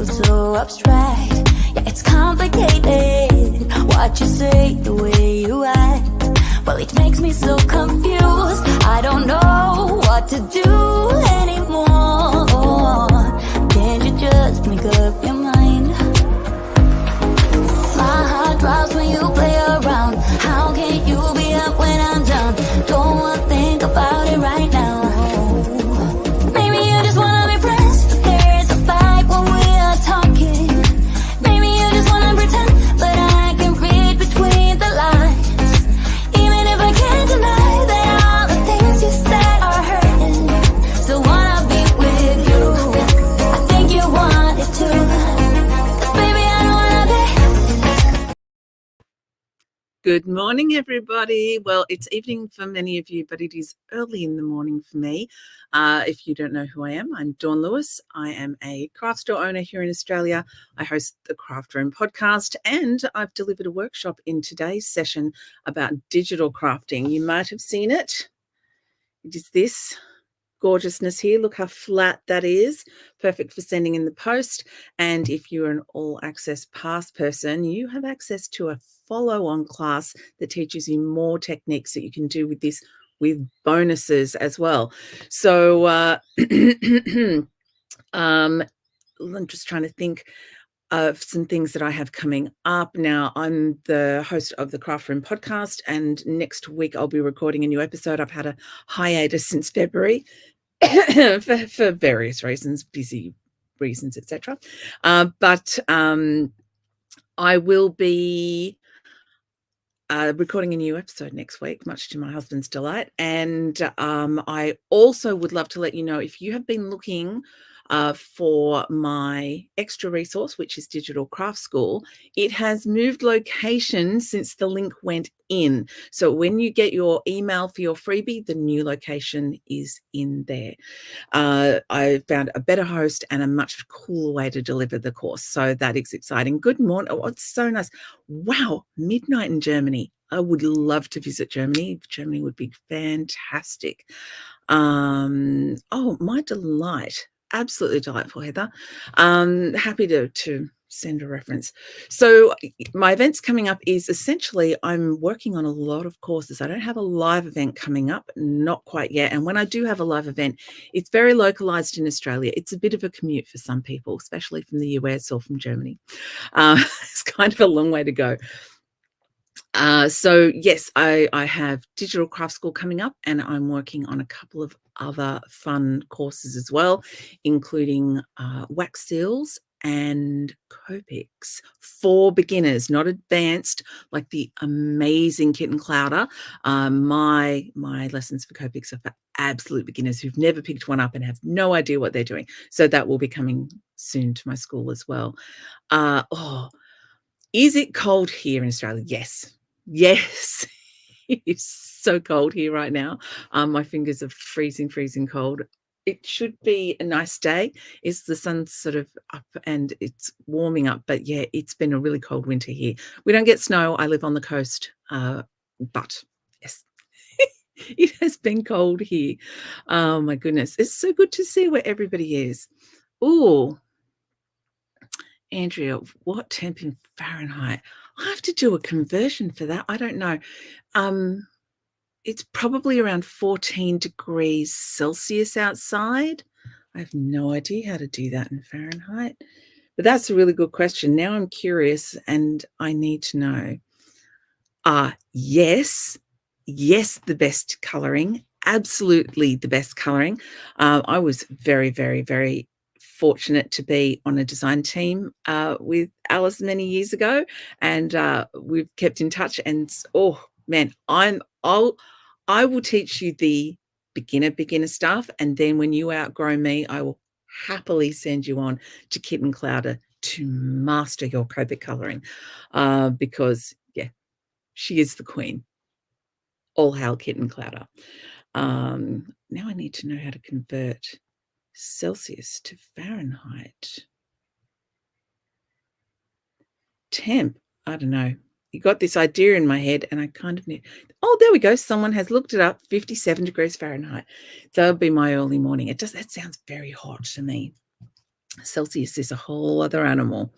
so abstract. Yeah, it's complicated what you say, the way you act. Well, it makes me so confused. I don't know what to do anymore. Can't you just make up your mind? My heart drops when you play around. How can you be up when I'm down? Don't wanna think about it right now. Maybe you just wanna be friends, but there is a fight when we are talking. Maybe you just wanna pretend, but I can read between the lines. Even if I can't deny that all the things you said are hurting, still wanna be with you. I think you want it too. 'Cause baby, I don't wanna be. Good morning, everybody. Well, it's evening for many of you, but it is early in the morning for me. If you don't know who I am, I'm Dawn Lewis. I am a craft store owner here in Australia. I host the Craft Room podcast, and I've delivered a workshop in today's session about digital crafting. You might have seen it. It is this gorgeousness here. Look how flat that is. Perfect for sending in the post. And if you're an all access pass person, you have access to a follow-on class that teaches you more techniques that you can do with this, with bonuses as well. So I'm just trying to think of some things that I have coming up. Now, I'm the host of the Craft Room podcast, and next week I'll be recording a new episode. I've had a hiatus since February for various reasons, busy reasons, etc. But I will be recording a new episode next week, much to my husband's delight. And I also would love to let you know, if you have been looking for my extra resource, which is Digital Craft School, it has moved location since the link went in. So when you get your email for your freebie, the new location is in there. I found a better host and a much cooler way to deliver the course. So that is exciting. Good morning. Oh, it's so nice. Wow, midnight in Germany. I would love to visit Germany. Germany would be fantastic. Oh, my delight. Absolutely delightful, Heather. Happy to send a reference. So my events coming up is essentially I'm working on a lot of courses. I don't have a live event coming up, not quite yet. And when I do have a live event, it's very localized in Australia. It's a bit of a commute for some people, especially from the US or from Germany. It's kind of a long way to go. So yes, I have Digital Craft School coming up, and I'm working on a couple of other fun courses as well, including wax seals and Copics for beginners, not advanced, like the amazing Kitten Clouder. My lessons for Copics are for absolute beginners who've never picked one up and have no idea what they're doing. So that will be coming soon to my school as well. Is it cold here in Australia? Yes. It is so cold here right now. My fingers are freezing cold. It should be a nice day. It's the sun's sort of up and it's warming up, but yeah, it's been a really cold winter here. We don't get snow. I live on the coast, but yes, it has been cold here. Oh my goodness. It's so good to see where everybody is. Oh, Andrea, what temp in Fahrenheit? I have to do a conversion for that. I don't know. It's probably around 14 degrees Celsius outside. I have no idea how to do that in Fahrenheit. But that's a really good question. Now I'm curious and I need to know. Yes, the best colouring. Absolutely the best colouring. I was very, very, very fortunate to be on a design team with Alice many years ago, and we've kept in touch. And oh man, I will teach you the beginner stuff, and then when you outgrow me, I will happily send you on to Kitten Clouder to master your Copic colouring, because yeah, she is the queen. All hail Kitten Clouder. Now I need to know how to convert Celsius to Fahrenheit. Temp, I don't know. You got this idea in my head and I kind of need, oh, there we go. Someone has looked it up, 57 degrees Fahrenheit. That would be my early morning. That sounds very hot to me. Celsius is a whole other animal.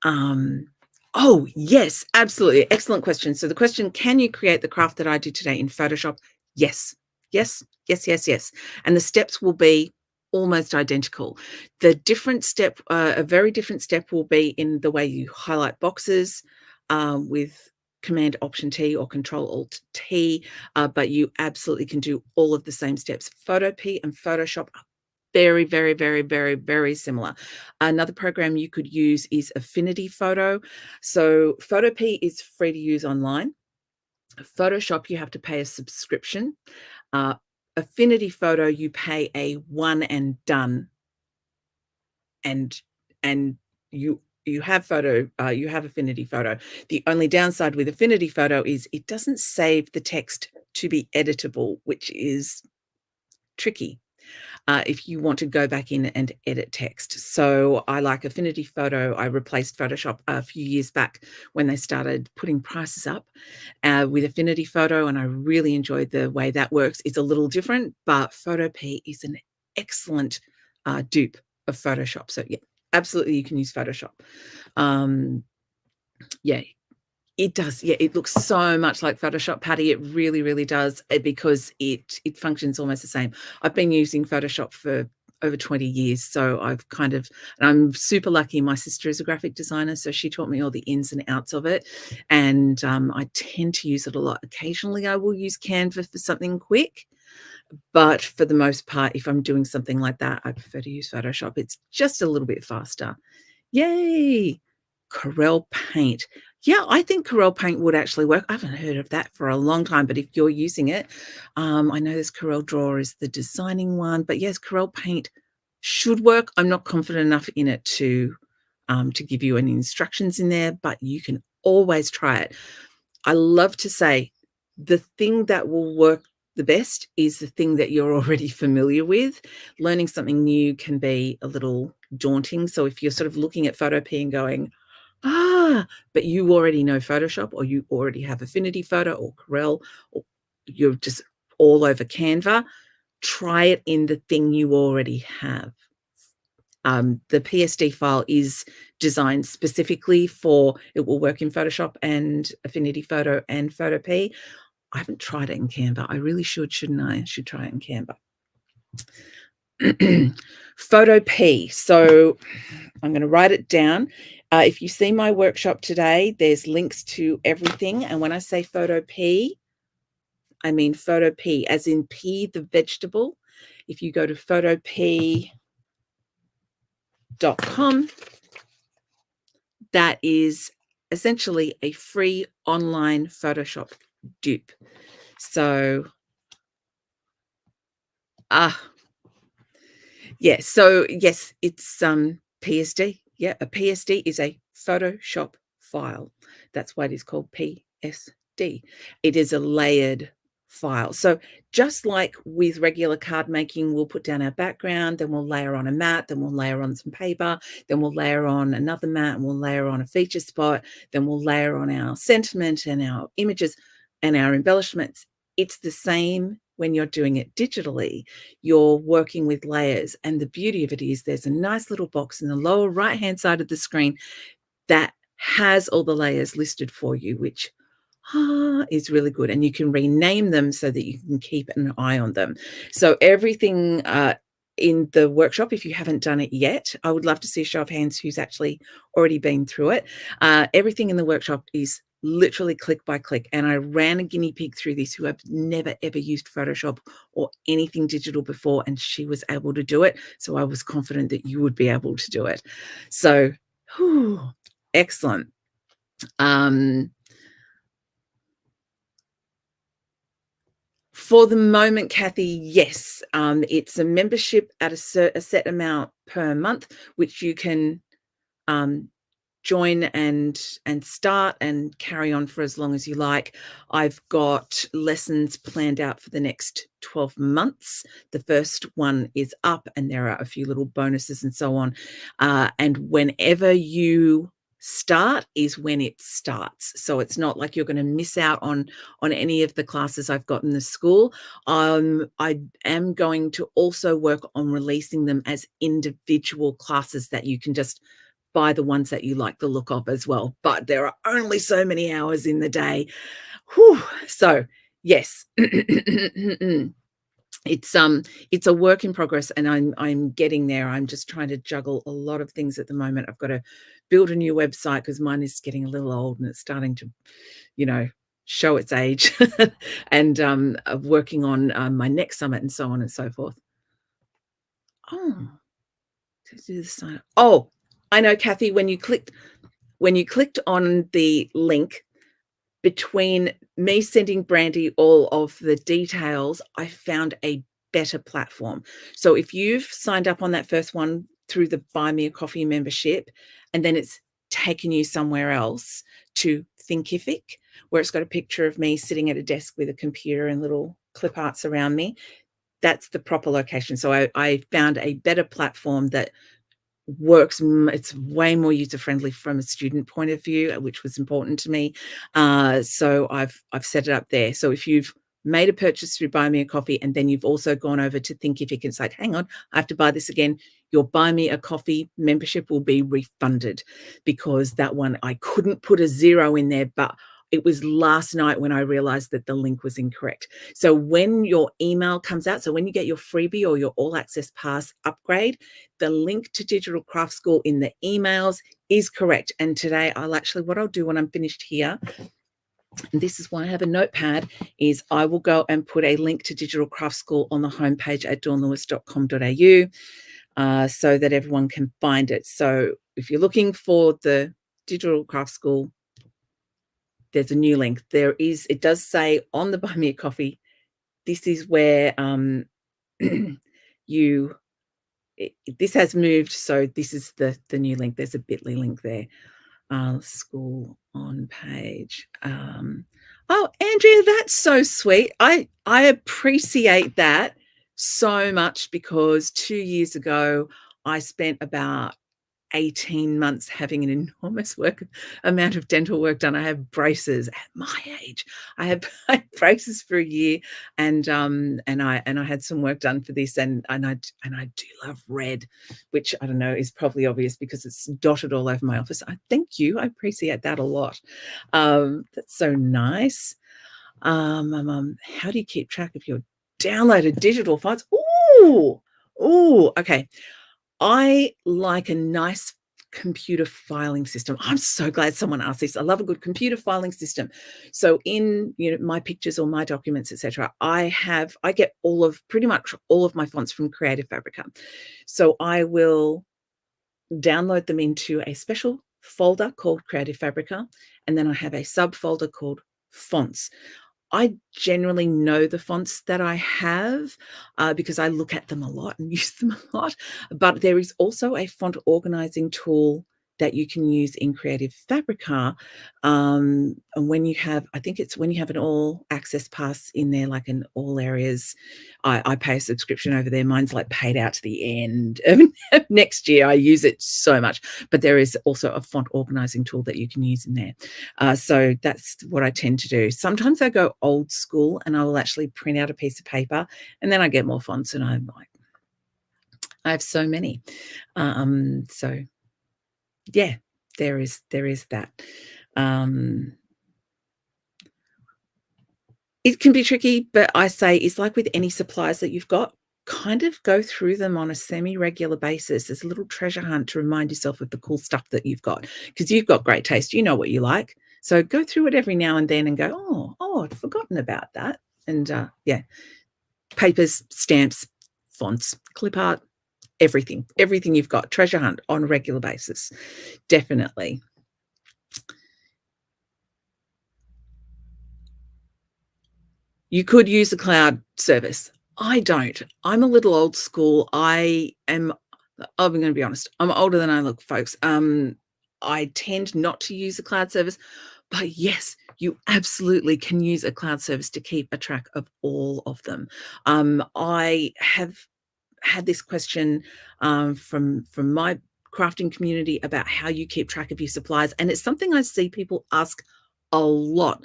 Um, oh, yes, absolutely. Excellent question. So the question, can you create the craft that I did today in Photoshop? Yes, yes, yes, yes, yes. And the steps will be almost identical. The different step, a very different step will be in the way you highlight boxes with Command Option T or Control Alt T, but you absolutely can do all of the same steps. Photo P and Photoshop are very, very, very, very, very similar. Another program you could use is Affinity Photo. So Photopea is free to use online. Photoshop, you have to pay a subscription. Uh, Affinity Photo, you pay a one and done, and and you have you have Affinity Photo. The only downside with Affinity Photo is it doesn't save the text to be editable, which is tricky if you want to go back in and edit text. So I like Affinity Photo. I replaced Photoshop a few years back when they started putting prices up with Affinity Photo, and I really enjoyed the way that works. It's a little different, but Photopea is an excellent dupe of Photoshop. So yeah, absolutely, you can use Photoshop. Yeah, it does. Yeah, it looks so much like Photoshop, Patty. It really, really does, because it functions almost the same. I've been using Photoshop for over 20 years, so and I'm super lucky. My sister is a graphic designer, so she taught me all the ins and outs of it, and I tend to use it a lot. Occasionally, I will use Canva for something quick, but for the most part, if I'm doing something like that, I prefer to use Photoshop. It's just a little bit faster. Yay! Corel Paint. Yeah, I think Corel Paint would actually work. I haven't heard of that for a long time, but if you're using it, I know this Corel Draw is the designing one, but yes, Corel Paint should work. I'm not confident enough in it to give you any instructions in there, but you can always try it. I love to say the thing that will work the best is the thing that you're already familiar with. Learning something new can be a little daunting. So if you're sort of looking at Photopea and going, but you already know Photoshop, or you already have Affinity Photo or Corel, or you're just all over Canva, try it in the thing you already have. The PSD file is designed specifically for, it will work in Photoshop and Affinity Photo and Photopea. I haven't tried it in Canva. I really should, shouldn't I? I should try it in Canva. Photopea. So I'm going to write it down. If you see my workshop today, there's links to everything. And when I say Photopea, I mean Photopea, as in pea, the vegetable. If you go to photopea.com, that is essentially a free online Photoshop dupe. So, yes. So yes, it's PSD. Yeah, a PSD is a Photoshop file. That's why it is called PSD. It is a layered file. So just like with regular card making, we'll put down our background, then we'll layer on a mat, then we'll layer on some paper, then we'll layer on another mat, and we'll layer on a feature spot, then we'll layer on our sentiment and our images and our embellishments. It's the same when you're doing it digitally. You're working with layers, and the beauty of it is there's a nice little box in the lower right hand side of the screen that has all the layers listed for you, which is really good, and you can rename them so that you can keep an eye on them. So everything in the workshop, if you haven't done it yet, I would love to see a show of hands who's actually already been through it. Everything in the workshop is literally click by click, and I ran a guinea pig through this who have never ever used Photoshop or anything digital before, and she was able to do it. So I was confident that you would be able to do it. So excellent. For the moment, Kathy, yes. It's a membership at a set amount per month, which you can join and start and carry on for as long as you like. I've got lessons planned out for the next 12 months. The first one is up, and there are a few little bonuses and so on. And whenever you start is when it starts. So it's not like you're going to miss out on any of the classes I've got in the school. I am going to also work on releasing them as individual classes that you can just buy the ones that you like the look of as well. But there are only so many hours in the day. Whew. So yes. It's a work in progress, and I'm getting there. I'm just trying to juggle a lot of things at the moment. I've got to build a new website because mine is getting a little old and it's starting to, show its age, and working on my next summit and so on and so forth. Oh, to do the sign up. Oh, I know, Kathy. When you clicked on the link, between me sending Brandy all of the details, I found a better platform. So if you've signed up on that first one through the Buy Me a Coffee membership, and then it's taken you somewhere else to Thinkific, where it's got a picture of me sitting at a desk with a computer and little clip arts around me, that's the proper location. So I found a better platform that works. It's way more user friendly from a student point of view, which was important to me. So I've set it up there. So if you've made a purchase through Buy Me a Coffee and then you've also gone over to Thinkific and said, hang on, I have to buy this again, your Buy Me a Coffee membership will be refunded, because that one I couldn't put a 0 in there, but it was last night when I realized that the link was incorrect. So when your email comes out, so when you get your freebie or your all access pass upgrade, the link to Digital Craft School in the emails is correct. And today what I'll do when I'm finished here, and this is why I have a notepad, is I will go and put a link to Digital Craft School on the homepage at dawnlewis.com.au, so that everyone can find it. So if you're looking for the Digital Craft School, there's a new link. It does say on the Buy Me a Coffee, this is where this has moved. So this is the new link. There's a bit.ly link there. School on page. Oh, Andrea, that's so sweet. I appreciate that so much, because 2 years ago, I spent about 18 months having an enormous amount of dental work done. I have braces at my age. I had braces for a year, and I had some work done for this, and I do love red, which I don't know is probably obvious because it's dotted all over my office. Thank you. I appreciate that a lot. That's so nice. How do you keep track of your downloaded digital files? Ooh, okay. I like a nice computer filing system. I'm so glad someone asked this. I love a good computer filing system. So in my pictures or my documents, etc., I get pretty much all of my fonts from Creative Fabrica. So I will download them into a special folder called Creative Fabrica, and then I have a subfolder called Fonts. I generally know the fonts that I have because I look at them a lot and use them a lot. But there is also a font organizing tool that you can use in Creative Fabrica. And when you have, I think it's when you have an all access pass in there, like in all areas, I pay a subscription over there. Mine's like paid out to the end of next year. I use it so much. But there is also a font organizing tool that you can use in there. So that's what I tend to do. Sometimes I go old school and I will actually print out a piece of paper, and then I get more fonts, and I'm like, I have so many. So yeah, there is that. It can be tricky, but I say it's like with any supplies that you've got, kind of go through them on a semi-regular basis as a little treasure hunt to remind yourself of the cool stuff that you've got, because you've got great taste. You know what you like. So go through it every now and then and go, oh, I'd forgotten about that. And yeah, papers, stamps, fonts, clip art, everything you've got, treasure hunt on a regular basis. Definitely. You could use a cloud service. I don't. I'm a little old school. I'm going to be honest. I'm older than I look, folks. I tend not to use a cloud service, but yes, you absolutely can use a cloud service to keep a track of all of them. I have had this question from my crafting community about how you keep track of your supplies. And it's something I see people ask a lot.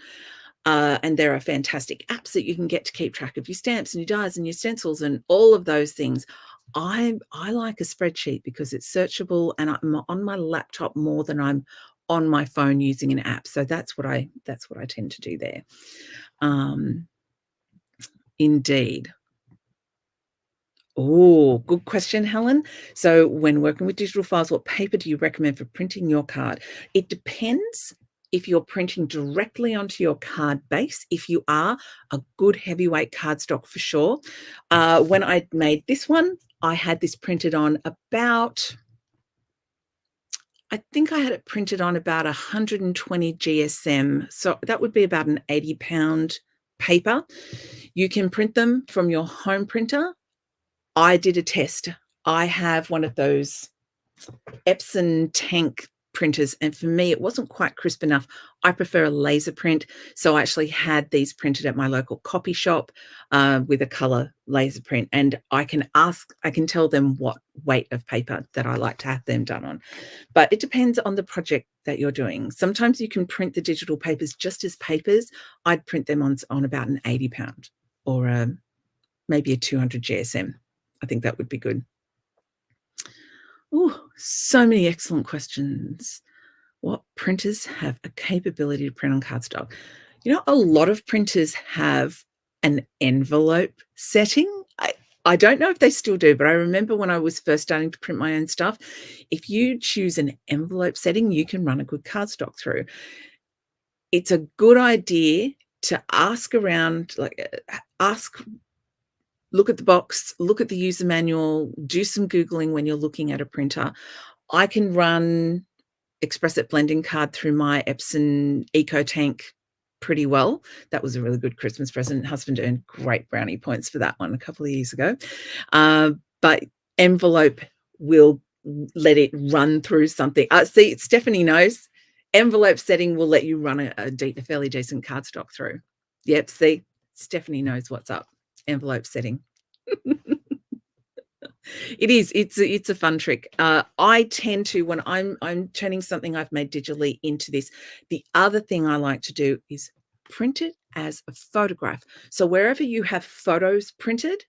And there are fantastic apps that you can get to keep track of your stamps and your dies and your stencils and all of those things. I like a spreadsheet because it's searchable, and I'm on my laptop more than I'm on my phone using an app. So that's what I tend to do there. Indeed. Oh, good question, Helen. So when working with digital files, what paper do you recommend for printing your card? It depends if you're printing directly onto your card base. If you are, a good heavyweight cardstock for sure. When I made this one, I had this printed on about, I think I had it printed on about 120 GSM. So that would be about an 80-pound paper. You can print them from your home printer. I did a test. I have one of those Epson tank printers, and for me, it wasn't quite crisp enough. I prefer a laser print. So I actually had these printed at my local copy shop with a color laser print. And I can tell them what weight of paper that I like to have them done on. But it depends on the project that you're doing. Sometimes you can print the digital papers just as papers. I'd print them on about an 80-pound or maybe a 200 GSM. I think that would be good. Oh, so many excellent questions. What printers have a capability to print on cardstock? You know, a lot of printers have an envelope setting. I don't know if they still do, but I remember when I was first starting to print my own stuff, if you choose an envelope setting, you can run a good cardstock through. It's a good idea to ask around, look at the box, look at the user manual, do some Googling when you're looking at a printer. I can run Express-It blending card through my Epson Eco Tank pretty well. That was a really good Christmas present. Husband earned great brownie points for that one a couple of years ago. But envelope will let it run through something. See, Stephanie knows. Envelope setting will let you run a fairly decent cardstock through. Yep, see, Stephanie knows what's up. Envelope setting. It is. It's a fun trick. I tend to, when I'm turning something I've made digitally into this, the other thing I like to do is print it as a photograph. So wherever you have photos printed,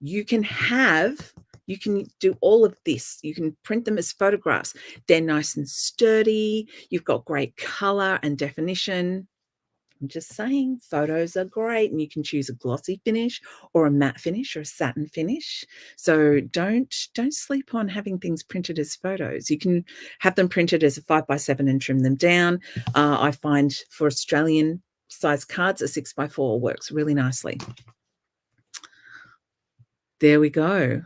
you can do all of this. You can print them as photographs. They're nice and sturdy. You've got great color and definition. I'm just saying, photos are great, and you can choose a glossy finish or a matte finish or a satin finish. So don't sleep on having things printed as photos. You can have them printed as a 5x7 and trim them down. I find for Australian size cards, a 6x4 works really nicely. There we go.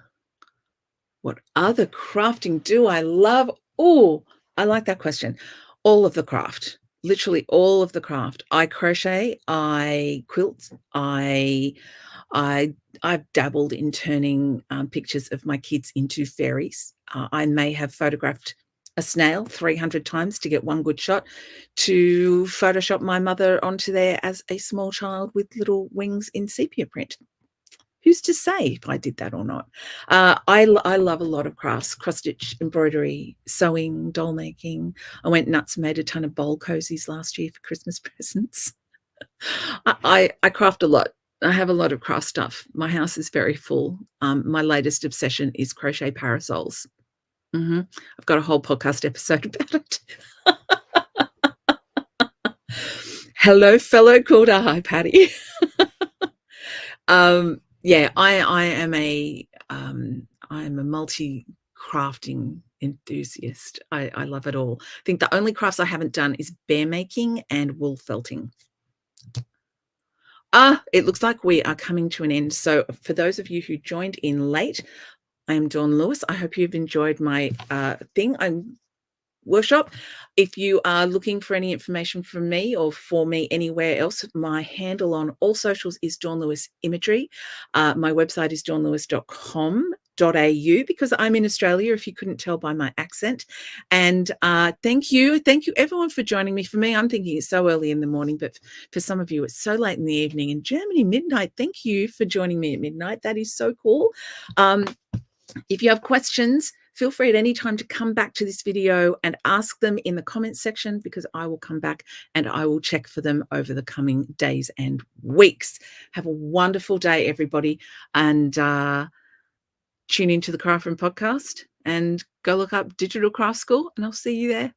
What other crafting do I love? Oh, I like that question. All of the craft. Literally all of the craft. I crochet, I quilt, I've dabbled in turning pictures of my kids into fairies. I may have photographed a snail 300 times to get one good shot, to Photoshop my mother onto there as a small child with little wings in sepia print. Who's to say if I did that or not? I love a lot of crafts, cross-stitch, embroidery, sewing, doll making. I went nuts and made a ton of bowl cozies last year for Christmas presents. I craft a lot. I have a lot of craft stuff. My house is very full. My latest obsession is crochet parasols. I've got a whole podcast episode about it. Hello, fellow called Hi, Patty. Yeah, I am a multi-crafting enthusiast. I love it all. I think the only crafts I haven't done is bear making and wool felting. It looks like we are coming to an end. So for those of you who joined in late, I am Dawn Lewis. I hope you've enjoyed my workshop. If you are looking for any information from me or for me anywhere else, my handle on all socials is Dawn Lewis Imagery. My website is dawnlewis.com.au because I'm in Australia, if you couldn't tell by my accent. And thank you everyone for joining me. For me, I'm thinking it's so early in the morning, but for some of you it's so late in the evening. In Germany, midnight. Thank you for joining me at midnight. That is so cool. If you have questions, feel free at any time to come back to this video and ask them in the comments section, because I will come back and I will check for them over the coming days and weeks. Have a wonderful day, everybody, and tune into the Craft Room podcast and go look up Digital Craft School, and I'll see you there.